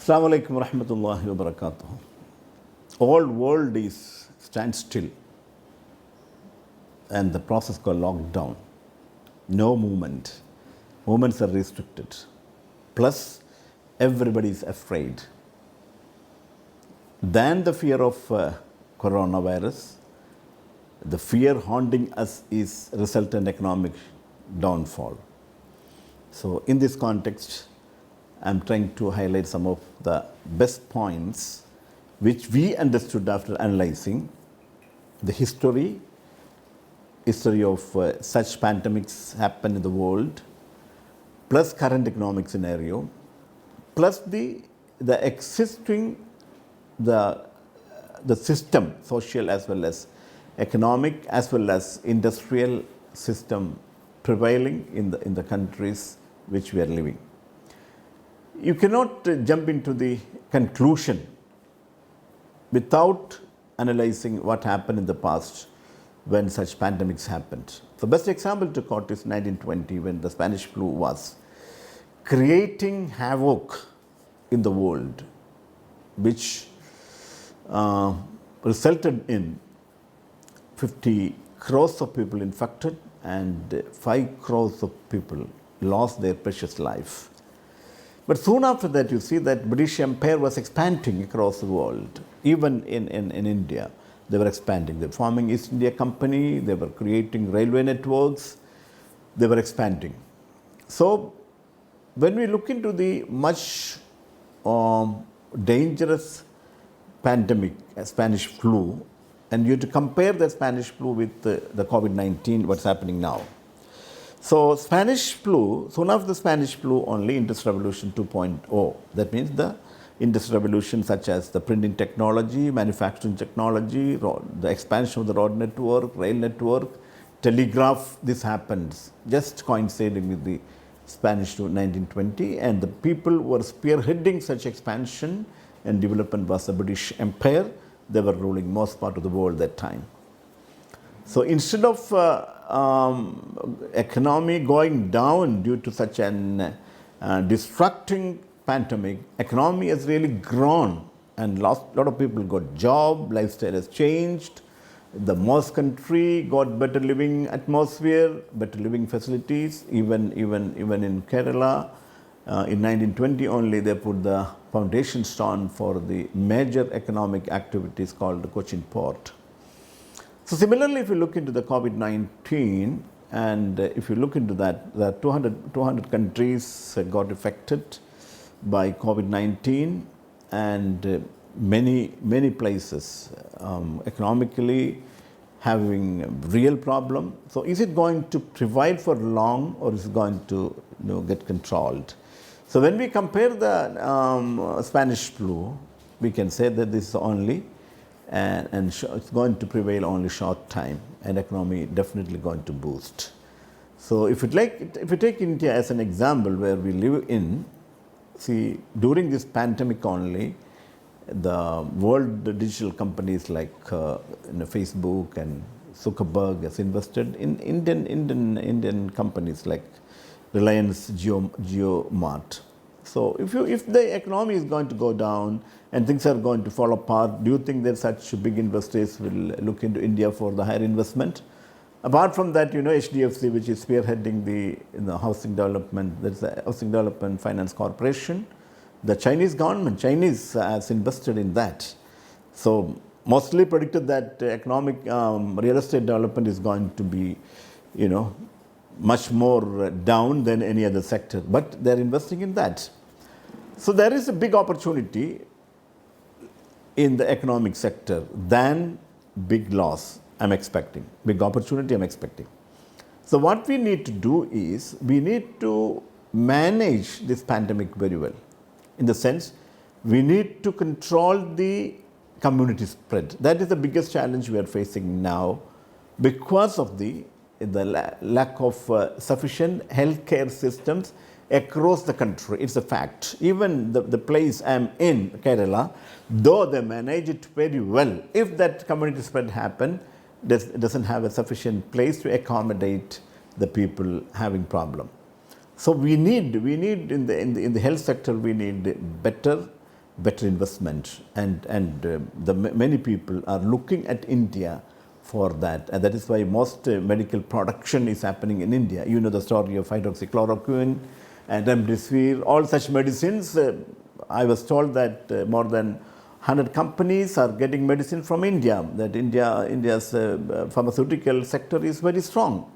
Assalamu alaikum wa rahmatullahi wa barakatuh. All world is standstill and the process called lockdown. No movement. Movements are restricted. Plus, everybody is afraid. Than the fear of coronavirus, the fear haunting us is resultant economic downfall. So, in this context, I am trying to highlight some of the best points which we understood after analyzing the history of such pandemics happen in the world, plus current economic scenario, plus the existing the system, social as well as economic as well as industrial system prevailing in the countries which we are living. You cannot jump into the conclusion without analyzing what happened in the past when such pandemics happened. The best example to quote is 1920, when the Spanish flu was creating havoc in the world, which resulted in 50 crores of people infected and 5 crores of people lost their precious life. But soon after that, you see that British Empire was expanding across the world. Even in India, they were expanding. They were forming East India Company, they were creating railway networks, they were expanding. So, when we look into the much dangerous pandemic, Spanish flu, and you have to compare the Spanish flu with the COVID-19, what's happening now. So, Spanish flu, soon after the Spanish flu only, Industrial Revolution 2.0. That means the Industrial Revolution such as the printing technology, manufacturing technology, the expansion of the road network, rail network, telegraph, this happens just coinciding with the Spanish flu 1920, and the people who were spearheading such expansion and development was the British Empire. They were ruling most part of the world that time. So, instead of economy going down due to such an destructing pandemic, economy has really grown and a lot of people got job, lifestyle has changed, the most country got better living atmosphere, better living facilities, even in Kerala. In 1920 only they put the foundation stone for the major economic activities called the Cochin Port. So, similarly, if you look into the COVID-19 and if you look into that, the 200 countries got affected by COVID-19 and many places economically having real problem. So, is it going to prevail for long or is it going to get controlled? So, when we compare the Spanish flu, we can say that this is only and it's going to prevail only short time and economy definitely going to boost. So, if you take India as an example where we live in, see, during this pandemic only, the world digital companies like Facebook and Zuckerberg has invested in Indian companies like Reliance JioMart. So, if the economy is going to go down and things are going to fall apart, do you think that such big investors will look into India for the higher investment? Apart from that, HDFC, which is spearheading the housing development, that's the Housing Development Finance Corporation. The Chinese government, has invested in that. So, mostly predicted that economic real estate development is going to be, much more down than any other sector, but they're investing in that. So, there is a big opportunity in the economic sector than big loss I'm expecting, big opportunity I'm expecting. So, what we need to do is, we need to manage this pandemic very well. In the sense, we need to control the community spread. That is the biggest challenge we are facing now because of the lack of sufficient healthcare systems across the country. It's a fact. Even the place I'm in, Kerala, though they manage it very well, if that community spread happen, doesn't have a sufficient place to accommodate the people having problem. So we need in the health sector, we need better better investment, many people are looking at India for that, and that is why most medical production is happening in India. You know the story of hydroxychloroquine and remdesivir, all such medicines. I was told that more than 100 companies are getting medicine from India, that India's pharmaceutical sector is very strong.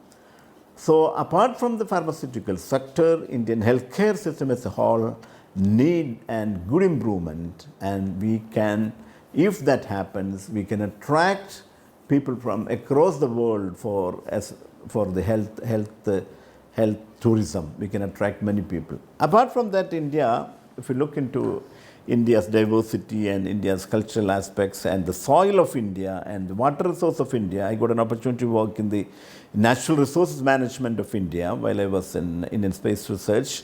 So apart from the pharmaceutical sector, Indian healthcare system as a whole need and good improvement, and we can, if that happens, we can attract people from across the world for the health tourism. We can attract many people. Apart from that, India, if you look into India's diversity and India's cultural aspects and the soil of India and the water resource of India, I got an opportunity to work in the natural resources management of India while I was in Indian Space Research.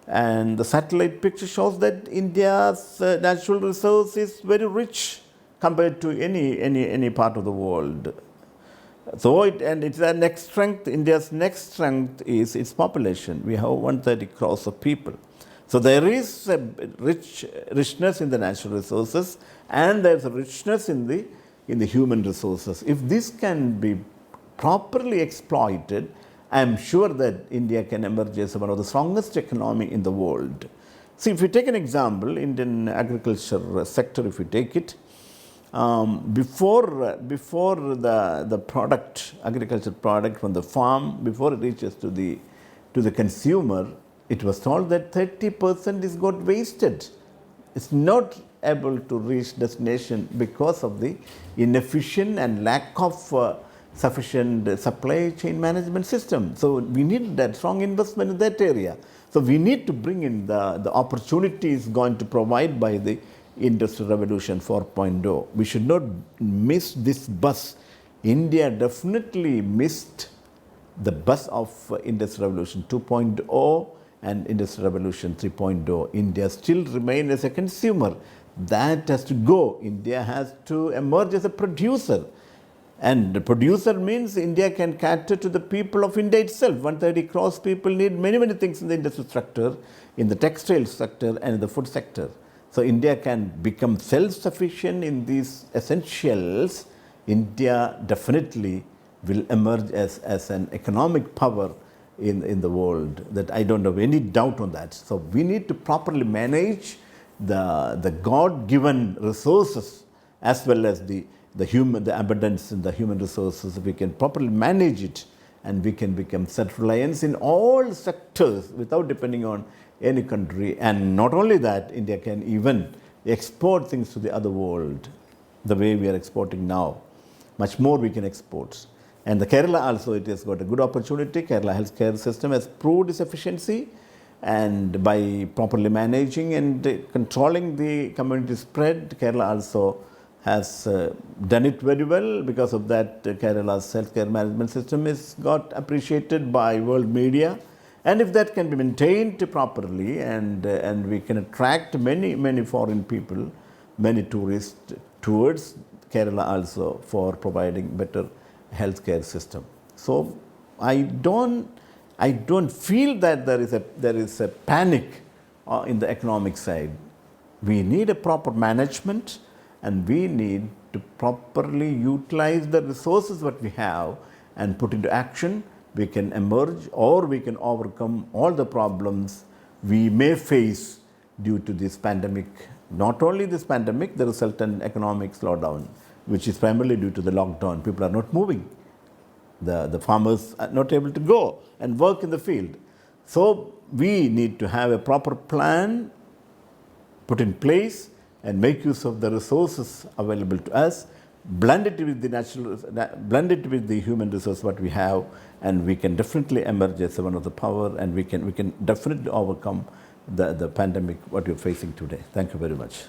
And the satellite picture shows that India's natural resource is very rich compared to any part of the world. So it's our next strength. India's next strength is its population. We have 130 crores of people. So there is a richness in the natural resources, and there's a richness in the human resources. If this can be properly exploited, I am sure that India can emerge as one of the strongest economy in the world. See, if we take an example, Indian agriculture sector, if we take it, before the product, agriculture product from the farm, before it reaches to the consumer, it was told that 30% is got wasted. It's not able to reach destination because of the inefficient and lack of sufficient supply chain management system. So we need that strong investment in that area. So we need to bring in the opportunities going to provide by the Industrial Revolution 4.0. We should not miss this bus. India definitely missed the bus of Industrial Revolution 2.0 and Industrial Revolution 3.0. India still remains as a consumer. That has to go. India has to emerge as a producer. And the producer means India can cater to the people of India itself. 130 crores people need many things in the industrial sector, in the textile sector, and in the food sector. So India can become self-sufficient in these essentials. India definitely will emerge as an economic power in the world. That I don't have any doubt on that. So we need to properly manage the God-given resources as well as the abundance in the human resources. If we can properly manage it, and we can become self-reliant in all sectors without depending on any country. And not only that, India can even export things to the other world the way we are exporting now. Much more we can export. And the Kerala also, it has got a good opportunity. Kerala healthcare system has proved its efficiency, and by properly managing and controlling the community spread, Kerala also has done it very well. Because of that, Kerala's healthcare management system is got appreciated by world media. And if that can be maintained properly, and we can attract many foreign people, many tourists towards Kerala also for providing better healthcare system. So I don't feel that there is a panic in the economic side. We need a proper management, and we need to properly utilize the resources that we have and put into action. We can emerge, or we can overcome all the problems we may face due to this pandemic. Not only this pandemic, the resultant economic slowdown, which is primarily due to the lockdown. People are not moving. The farmers are not able to go and work in the field. So we need to have a proper plan put in place and make use of the resources available to us, blend it with the human resource what we have, and we can definitely emerge as one of the power, and we can definitely overcome the pandemic what we're facing today. Thank you very much.